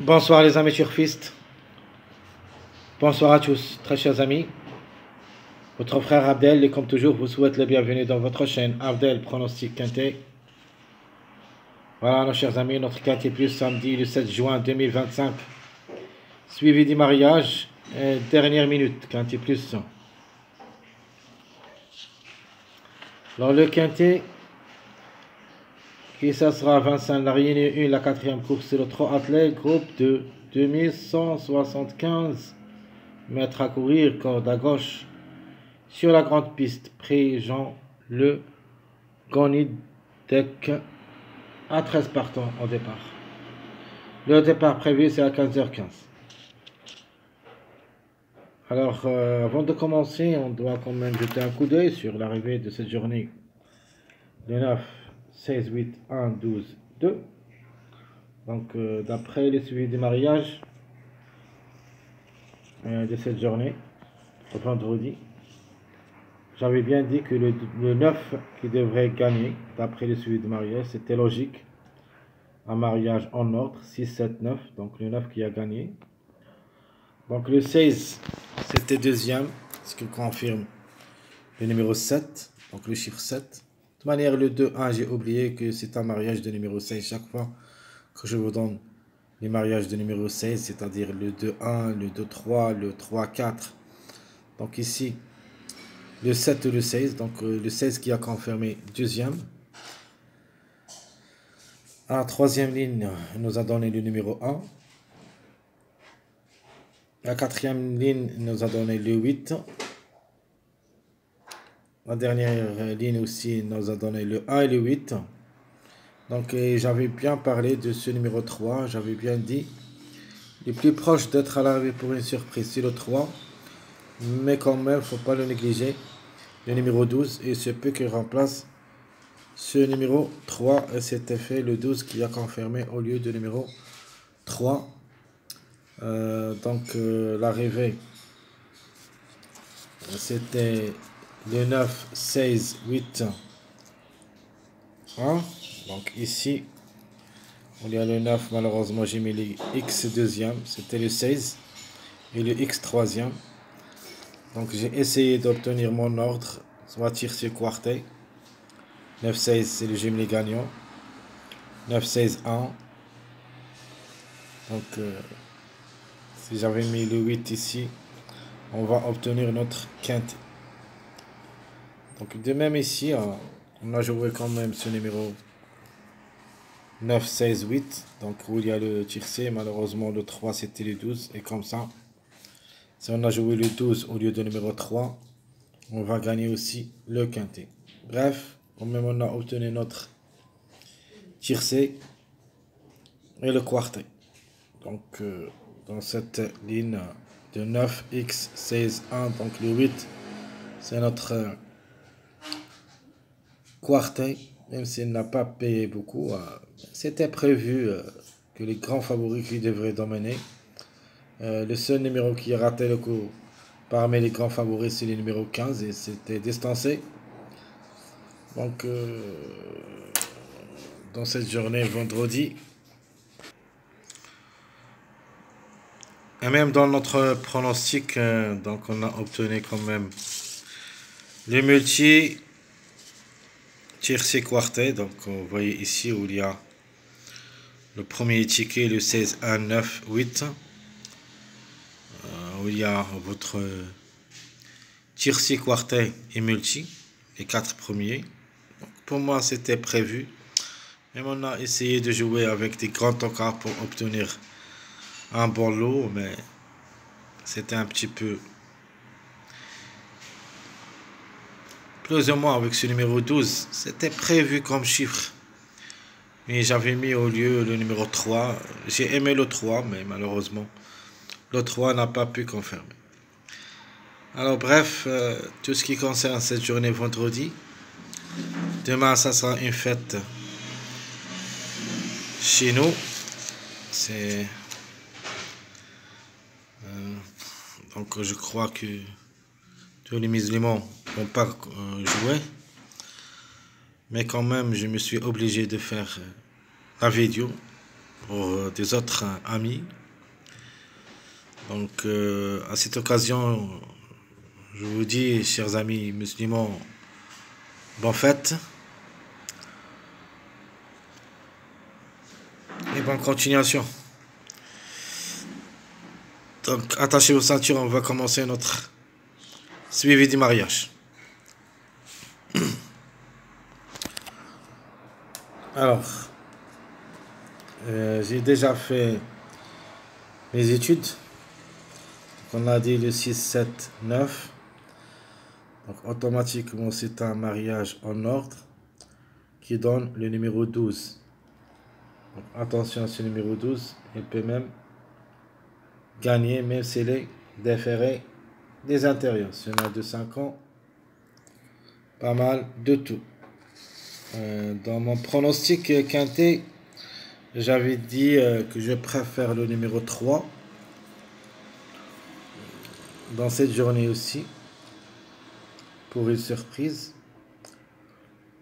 Bonsoir les amis turfistes, bonsoir à tous, très chers amis. Votre frère Abdel, et comme toujours, vous souhaite le bienvenue dans votre chaîne Abdel Pronostic Quintet. Voilà, nos chers amis, notre Quintet Plus samedi le 7 juin 2025, suivi du mariage, et dernière minute, Quintet Plus. Alors le Quintet, qui ça sera à Vincennes, la Réunion 1, la quatrième course, c'est le 3 athlètes, groupe de 2175 mètres à courir, corde à gauche. Sur la grande piste, prix Jean Le Gonidec à 13 partants au départ. Le départ prévu c'est à 15h15. Alors avant de commencer, on doit quand même jeter un coup d'œil sur l'arrivée de cette journée. Le 9, 16, 8, 1, 12, 2. Donc d'après les suivis du mariage de cette journée, le vendredi, j'avais bien dit que le 9 qui devrait gagner, d'après le suivi du mariage, c'était logique. Un mariage en ordre, 6, 7, 9, donc le 9 qui a gagné. Donc le 16, c'était deuxième, ce qui confirme le numéro 7, donc le chiffre 7. De toute manière, le 2, 1, j'ai oublié que c'est un mariage de numéro 16 chaque fois que je vous donne les mariages de numéro 16, c'est-à-dire le 2, 1, le 2, 3, le 3, 4. Donc ici, le 7 et le 16, donc le 16 qui a confirmé deuxième. À la troisième ligne, il nous a donné le numéro 1. La quatrième ligne nous a donné le 8. La dernière ligne aussi nous a donné le 1 et le 8. Donc j'avais bien parlé de ce numéro 3. J'avais bien dit, il est plus proche d'être à l'arrivée pour une surprise, c'est le 3. Mais quand même, il ne faut pas le négliger. Le numéro 12, et ce peut qu'il remplace ce numéro 3. Et c'était fait le 12 qui a confirmé au lieu de numéro 3. L'arrivée, c'était le 9, 16, 8, 1. Donc ici, il y a le 9, malheureusement j'ai mis le X deuxième, c'était le 16 et le X troisième. Donc j'ai essayé d'obtenir mon ordre, soit tiercé quarté. 9, 16 c'est le jumelé gagnant. 9, 16, 1. Donc si j'avais mis le 8 ici, on va obtenir notre quinte. Donc de même ici, on a joué quand même ce numéro 9, 16, 8. Donc où il y a le tiercé, malheureusement le 3 c'était le 12. Et comme ça, si on a joué le 12 au lieu de numéro 3, on va gagner aussi le quintet. Bref, quand même on a obtenu notre tiercé et le quartet. Donc dans cette ligne de 9x 16 1, donc le 8 c'est notre quartet, même s'il n'a pas payé beaucoup. C'était prévu que les grands favoris qui devraient dominer. Le seul numéro qui a raté le coup parmi les grands favoris c'est le numéro 15 et c'était distancé. Donc dans cette journée vendredi, et même dans notre pronostic, donc on a obtenu quand même les multi tiercé quartet. Donc vous voyez ici où il y a le premier ticket, le 16, 1, 9, 8, où il y a votre tiercé quartet et multi, les 4 premiers. Donc, pour moi c'était prévu, même on a essayé de jouer avec des grands encarts pour obtenir un bon lot, mais c'était un petit peu plus ou moins avec ce numéro 12. C'était prévu comme chiffre, mais j'avais mis au lieu le numéro 3. J'ai aimé le 3, mais malheureusement le 3 n'a pas pu confirmer. Alors bref, tout ce qui concerne cette journée vendredi, demain ça sera une fête chez nous. C'est donc je crois que tous les musulmans vont pas jouer, mais quand même je me suis obligé de faire la vidéo pour des autres amis. Donc, à cette occasion, je vous dis, chers amis musulmans, bonne fête et bonne continuation. Donc, attachez vos ceintures, on va commencer notre suivi du mariage. Alors, j'ai déjà fait mes études. Donc, on a dit le 6, 7, 9. Donc, automatiquement, c'est un mariage en ordre qui donne le numéro 12. Donc, attention à ce numéro 12, il peut même gagner, même s'il est déféré des intérieurs. Si on a de 5 ans, pas mal de tout. Dans mon pronostic quintet, j'avais dit que je préfère le numéro 3 dans cette journée aussi, pour une surprise,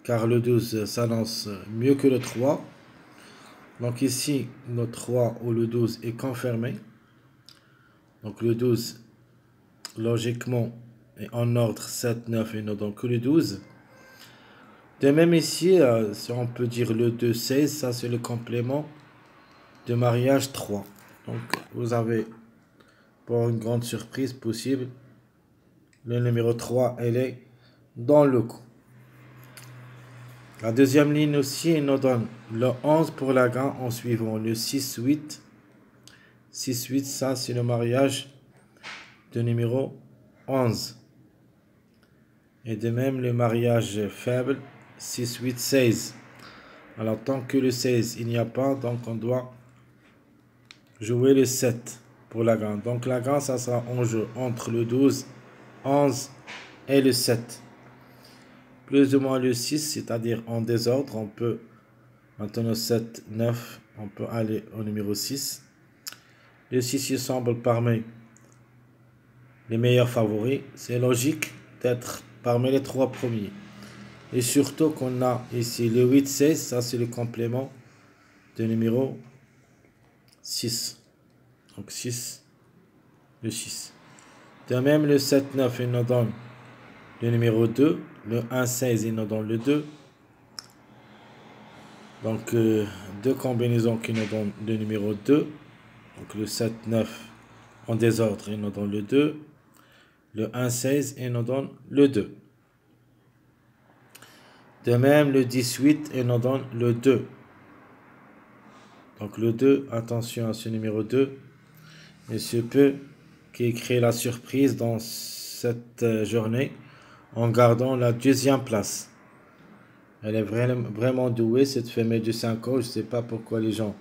car le 12 s'annonce mieux que le 3. Donc ici, le 3 ou le 12 est confirmé. Donc le 12, logiquement, est en ordre 7, 9 et non donc que le 12. De même ici, si on peut dire le 2, 16, ça c'est le complément de mariage 3. Donc vous avez, pour une grande surprise possible, le numéro 3, elle est dans le coup. La deuxième ligne aussi, elle nous donne le 11 pour la gain en suivant le 6, 8. 6, 8, ça c'est le mariage de numéro 11. Et de même le mariage faible, 6, 8, 16. Alors tant que le 16 il n'y a pas, donc on doit jouer le 7 pour la gain. Donc la gain, ça sera en jeu entre le 12, 11 et le 7. Plus ou moins le 6, c'est-à-dire en désordre, on peut maintenant 7, 9, on peut aller au numéro 6. Le 6 il semble parmi les meilleurs favoris. C'est logique d'être parmi les 3 premiers. Et surtout qu'on a ici le 8, 16, ça c'est le complément de numéro 6. Donc 6, le 6. De même le 7, 9, il nous donne le numéro 2. Le 1, 16, il nous donne le 2. Donc deux combinaisons qui nous donnent le numéro 2. Donc le 7, 9 en désordre, il nous donne le 2. Le 1, 16, il nous donne le 2. De même, le 18, il nous donne le 2. Donc le 2, attention à ce numéro 2. Il se peut qu'il crée la surprise dans cette journée en gardant la deuxième place. Elle est vraiment douée, cette femelle de 5 ans. Je ne sais pas pourquoi les gens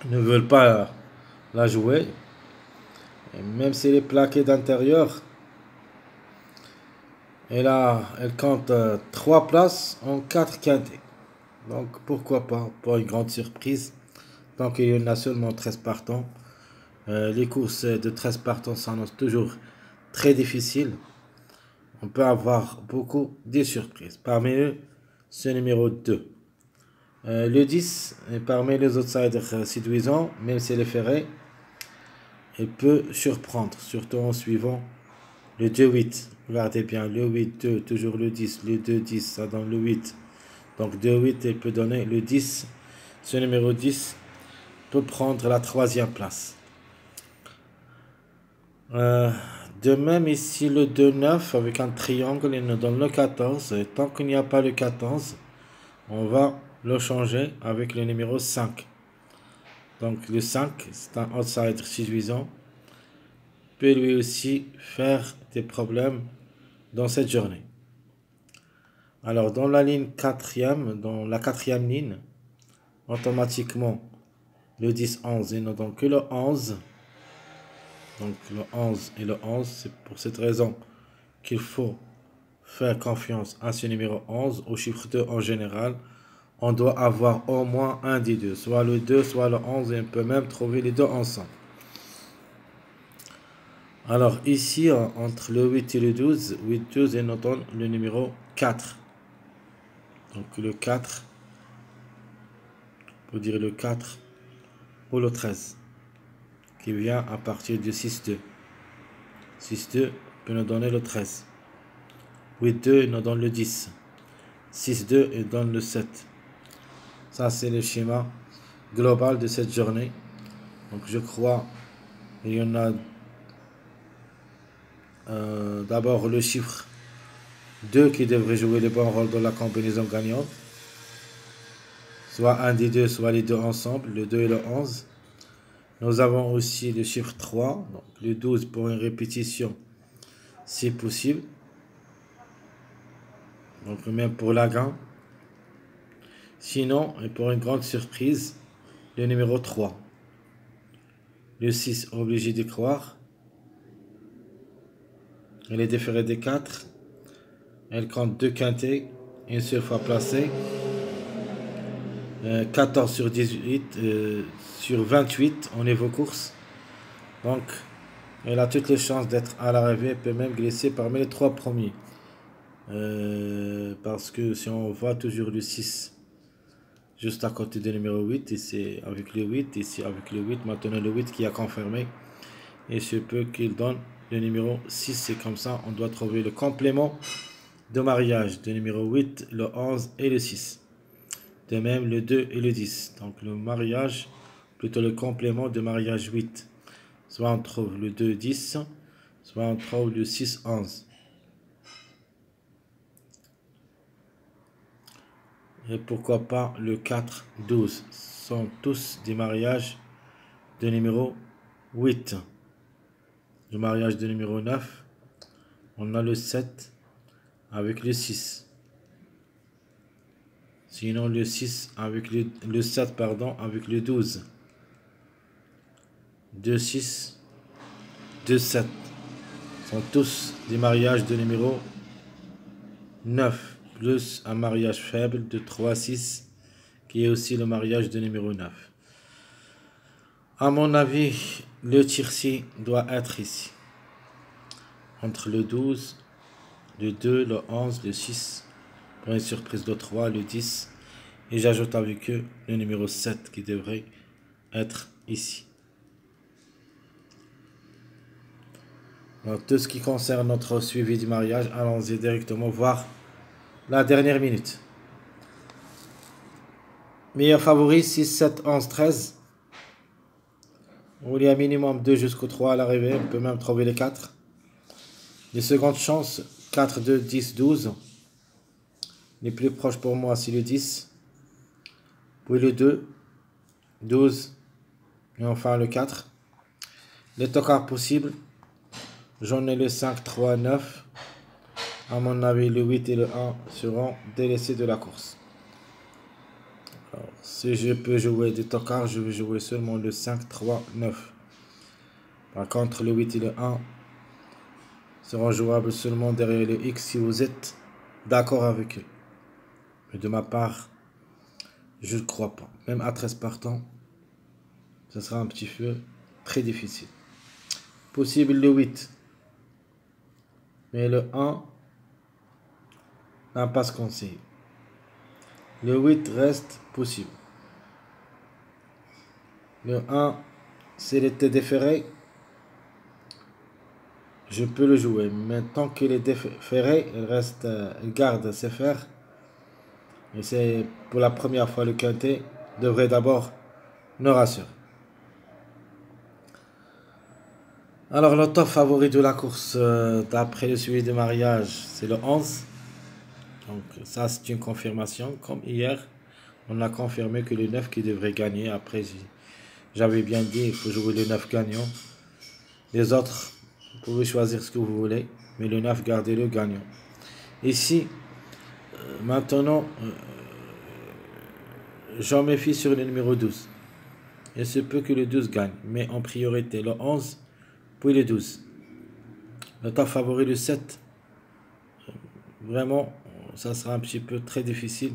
ne veulent pas la jouer. Et même si elle est plaquée d'intérieur, elle compte 3 places en 4 quintés. Donc pourquoi pas, pour une grande surprise. Donc il y en a seulement 13 partants. Les courses de 13 partants s'annoncent toujours très difficiles. On peut avoir beaucoup de surprises. Parmi eux, ce numéro 2. Le 10 est parmi les outsiders séduisants, même s'il est ferré. Il peut surprendre, surtout en suivant le 2-8. Regardez bien, le 8-2, toujours le 10. Le 2-10, ça donne le 8. Donc 2-8, il peut donner le 10. Ce numéro 10 peut prendre la 3e place. De même ici le 2-9 avec un triangle, il nous donne le 14. Et tant qu'il n'y a pas le 14, on va le changer avec le numéro 5. Donc le 5, c'est un outsider séduisant. Peut lui aussi faire des problèmes dans cette journée. Alors dans la ligne 4e, dans la 4e ligne, automatiquement le 10-11, il nous donne que le 11. Donc le 11 et le 11, c'est pour cette raison qu'il faut faire confiance à ce numéro 11, au chiffre 2 en général. On doit avoir au moins un des deux, soit le 2, soit le 11, et on peut même trouver les deux ensemble. Alors ici, entre le 8 et le 12, 8, 12, il nous donne le numéro 4. Donc le 4 pour dire le 4 ou le 13, qui vient à partir du 6-2. 6-2 peut nous donner le 13. 8-2 nous donne le 10. 6-2 et donne le 7. Ça, c'est le schéma global de cette journée. Donc, je crois qu'il y en a d'abord le chiffre 2 qui devrait jouer le bon rôle dans la combinaison gagnante. Soit un des deux, soit les deux ensemble, le 2 et le 11. Nous avons aussi le chiffre 3, donc le 12 pour une répétition si possible. Donc même pour la gagne. Sinon, et pour une grande surprise, le numéro 3. Le 6, obligé de croire. Elle est déférée des 4. Elle compte 2 quintés, une seule fois placée. 14 sur 18, sur 28 en niveau course. Donc, elle a toutes les chances d'être à l'arrivée. Elle peut même glisser parmi les 3 premiers. Parce que si on voit toujours le 6 juste à côté du numéro 8, ici avec le 8, ici avec le 8, maintenant le 8 qui a confirmé. Et ce peut qu'il donne le numéro 6. C'est comme ça, on doit trouver le complément de mariage du numéro 8, le 11 et le 6. De même le 2 et le 10. Donc le mariage, plutôt le complément de mariage 8. Soit on trouve le 2, 10, soit on trouve le 6, 11. Et pourquoi pas le 4, 12. Ce sont tous des mariages de numéro 8. Le mariage de numéro 9, on a le 7 avec le 6. Sinon le 6 avec le 7 pardon, avec le 12. 2, 6, 2, 7. Sont tous des mariages de numéro 9. Plus un mariage faible de 3, 6, qui est aussi le mariage de numéro 9. À mon avis, le tiercé doit être ici. Entre le 12, le 2, le 11, le 6, pour une surprise de 3, le 10. Et j'ajoute avec eux le numéro 7 qui devrait être ici. Donc, tout ce qui concerne notre suivi du mariage, allons-y directement voir la dernière minute. Meilleur favori, 6, 7, 11, 13. Où il y a minimum 2 jusqu'au 3 à l'arrivée. On peut même trouver les 4. Les secondes chances, 4, 2, 10, 12. Les plus proches pour moi, c'est le 10. Puis le 2, 12. Et enfin le 4. Les tocards possibles. J'en ai le 5, 3, 9. À mon avis, le 8 et le 1 seront délaissés de la course. Alors, si je peux jouer des tocards, je vais jouer seulement le 5, 3, 9. Par contre, le 8 et le 1 seront jouables seulement derrière le X si vous êtes d'accord avec eux. Mais de ma part, je ne crois pas. Même à 13 partants, ce sera un petit peu très difficile. Possible le 8. Mais le 1 n'a pas ce conseil. Le 8 reste possible. Le 1, s'il était déféré, je peux le jouer. Mais tant qu'il est déféré, il garde ses fers. Et c'est pour la première fois le quintet devrait d'abord nous rassurer. Alors le top favori de la course d'après le suivi de mariage, c'est le 11. Donc ça c'est une confirmation. Comme hier, on a confirmé que le 9 qui devrait gagner. Après j'avais bien dit il faut jouer le 9 gagnant. Les autres, vous pouvez choisir ce que vous voulez. Mais le 9, gardez-le gagnant. Ici, maintenant, j'en méfie sur le numéro 12. Il se peut que le 12 gagne. Mais en priorité le 11, puis le 12. Le top favori le 7. Vraiment, ça sera un petit peu très difficile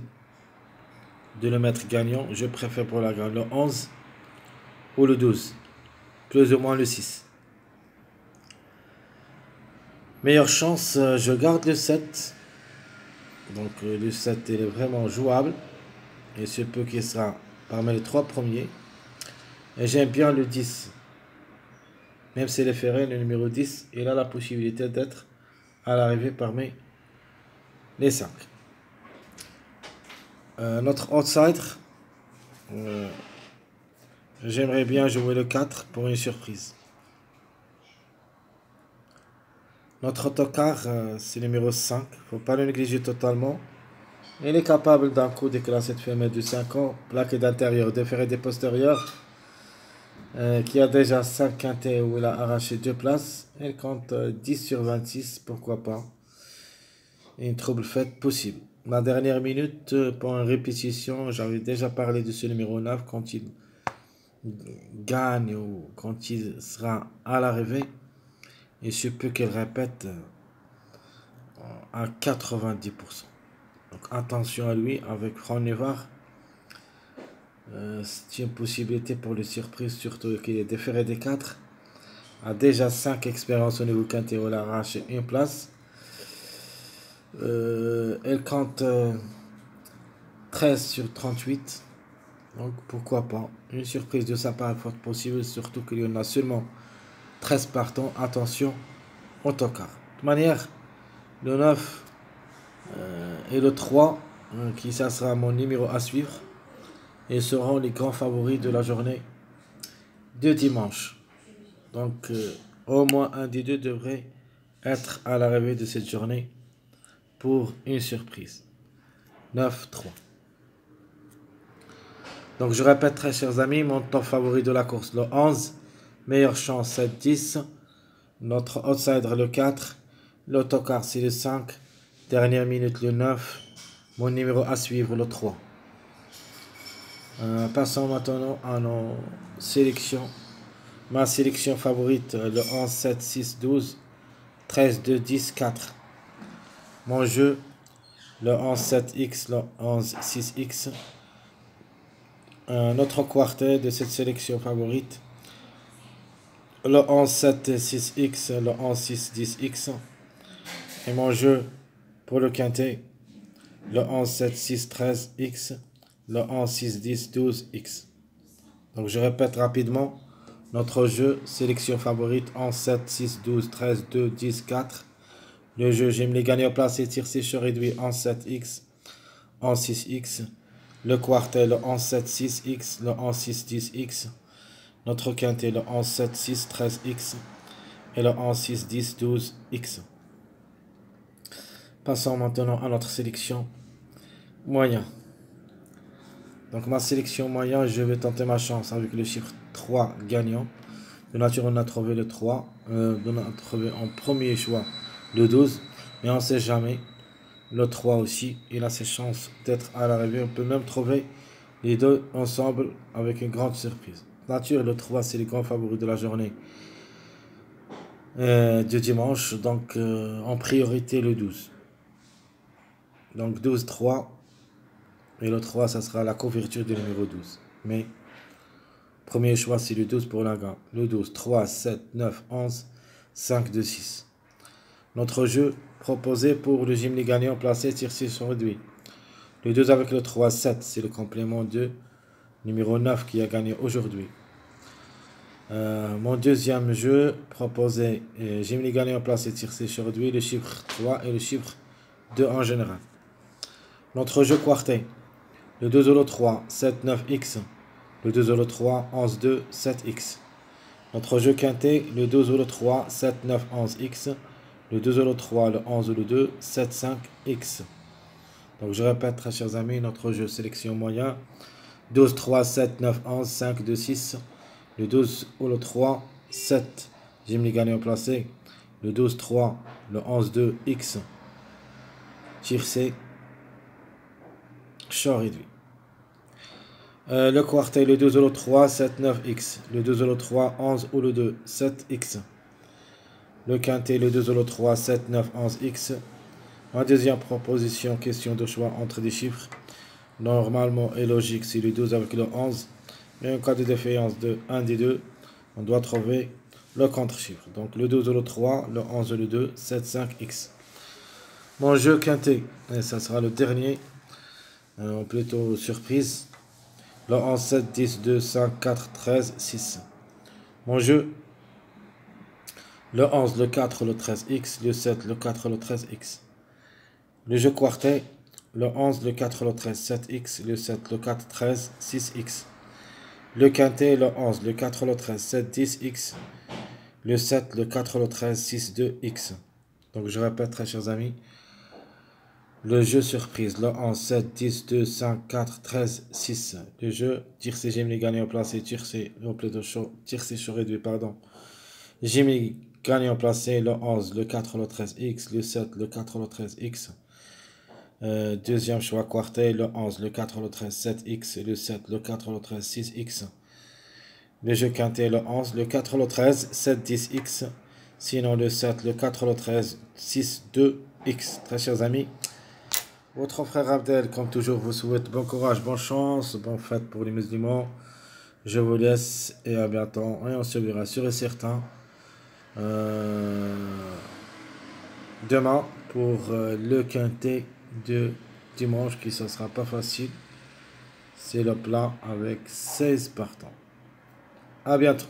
de le mettre gagnant. Je préfère pour la gagne le 11 ou le 12. Plus ou moins le 6. Meilleure chance, je garde le 7. Donc le 7 est vraiment jouable. Et ce peu qu'il sera parmi les 3 premiers. Et j'aime bien le 10. Même s'il est ferré, le numéro 10, il a la possibilité d'être à l'arrivée parmi les 5. Notre outsider, j'aimerais bien jouer le 4 pour une surprise. Notre autocar, c'est le numéro 5. Il ne faut pas le négliger totalement. Il est capable d'un coup d'éclater cette femelle de 5 ans, plaqué d'intérieur, de ferré des postérieurs, qui a déjà 5 quintés où il a arraché 2 places. Il compte 10 sur 26, pourquoi pas. Une trouble faite possible. La dernière minute, pour une répétition, j'avais déjà parlé de ce numéro 9 quand il gagne ou quand il sera à l'arrivée. Il se peut qu'il répète à 90%. Donc attention à lui avec Franck Nevar. C'est une possibilité pour les surprises, surtout qu'il est déféré des 4. A déjà 5 expériences au niveau quintet où il a arraché une place. Elle compte 13 sur 38. Donc pourquoi pas. Une surprise de sa part est forte possible, surtout qu'il y en a seulement 13 partants. Attention, autocar. De toute manière, le 9 et le 3, qui ça sera mon numéro à suivre, et seront les grands favoris de la journée de dimanche. Donc au moins un des deux devrait être à l'arrivée de cette journée pour une surprise. 9-3. Donc je répète très chers amis, mon top favori de la course le 11, meilleure chance 7-10, notre outsider le 4, l'autocar c'est le 5, dernière minute le 9, mon numéro à suivre le 3. Passons maintenant à nos sélections. Ma sélection favorite le 11, 7, 6, 12, 13, 2, 10, 4. Mon jeu le 11, 7X, le 11, 6X. Notre quartet de cette sélection favorite le 11, 7, 6X, le 11, 6, 10X. Et mon jeu pour le quintet le 11, 7, 6, 13X, le 11, 6, 10, 12X. Donc je répète rapidement. Notre jeu, sélection favorite, 11, 7, 6, 12, 13, 2, 10, 4. Le jeu, j'aime les gagner en place et tir sécheur réduit, 11, 7X, 11, 6X. Le quartet, le 11, 7, 6X, le 11, 6, 10X. Notre quintet, le 11, 7, 6, 13X. Et le 11, 6, 10, 12X. Passons maintenant à notre sélection moyen. Donc ma sélection moyen, je vais tenter ma chance avec le chiffre 3 gagnant. De nature, on a trouvé le 3. On a trouvé en premier choix le 12. Mais on ne sait jamais. Le 3 aussi, il a ses chances d'être à l'arrivée. On peut même trouver les deux ensemble avec une grande surprise. Nature, le 3, c'est les grands favoris de la journée de dimanche. Donc en priorité le 12. Donc 12, 3. Et le 3, ça sera la couverture du numéro 12. Mais premier choix, c'est le 12 pour la gagne. Le 12, 3, 7, 9, 11, 5, 2, 6. Notre jeu proposé pour le gym les gagnants placés tir-6 sont réduits. Le 2 avec le 3, 7, c'est le complément de numéro 9 qui a gagné aujourd'hui. Mon deuxième jeu proposé, gym les gagnants placés tir-6 sont réduits, le chiffre 3 et le chiffre 2 en général. Notre jeu quartet. Le 2 au lot 3, 7, 9X. Le 2 au lot 3, 11, 2, 7X. Notre jeu quintet, le 2 au lot 3, 7, 9, 11X. Le 2 au lot 3, le 11 au lot 2, 7, 5X. Donc je répète très chers amis, notre jeu sélection moyen. 12, 3, 7, 9, 11, 5, 2, 6. Le 12 au lot 3, 7. J'aime les gagnants placés. Le 12, 3, le 11, 2, X. Tir C. Champ réduit. Le quartet, le 2 au lot 3, 7, 9X. Le 2 au lot 3, 11 au lot 2, 7X. Le quintet, le 2 au lot 3, 7, 9, 11X. Ma deuxième proposition, question de choix entre des chiffres. Normalement et logique, c'est le 12 avec le 11. Mais en cas de défaillance de 1 des deux, on doit trouver le contre-chiffre. Donc le 12 au lot 3, le 11 au lot 2, 7, 5X. Mon jeu quintet, et ça sera le dernier, plutôt surprise. Le 11, 7, 10, 2, 5, 4, 13, 6. Mon jeu. Le 11, le 4, le 13, X. Le 7, le 4, le 13, X. Le jeu quartet. Le 11, le 4, le 13, 7X. Le 7, le 4, 13, 6X. Le quintet, le 11, le 4, le 13, 7, 10X. Le 7, le 4, le 13, 6, 2X. Donc je répète, très chers amis. Le jeu surprise, le 11, 7, 10, 2, 5, 4, 13, 6. Le jeu, tiercé, Jimmy gagnant placé, tiercé, tiercé sur réduit, pardon. Jimmy gagnant placé, le 11, le 4, le 13, X, le 7, le 4, le 13, X. Deuxième choix quartet, le 11, le 4, le 13, 7X, le 7, le 4, le 13, 6X. Le jeu quintet, le 11, le 4, le 13, 7, 10X. Sinon, le 7, le 4, le 13, 6, 2X. Très chers amis. Votre frère Abdel, comme toujours, vous souhaite bon courage, bonne chance, bonne fête pour les musulmans. Je vous laisse et à bientôt. Et on se verra sûr et certain demain pour le quintet de dimanche qui ne sera pas facile. C'est le plat avec 16 partants. À bientôt.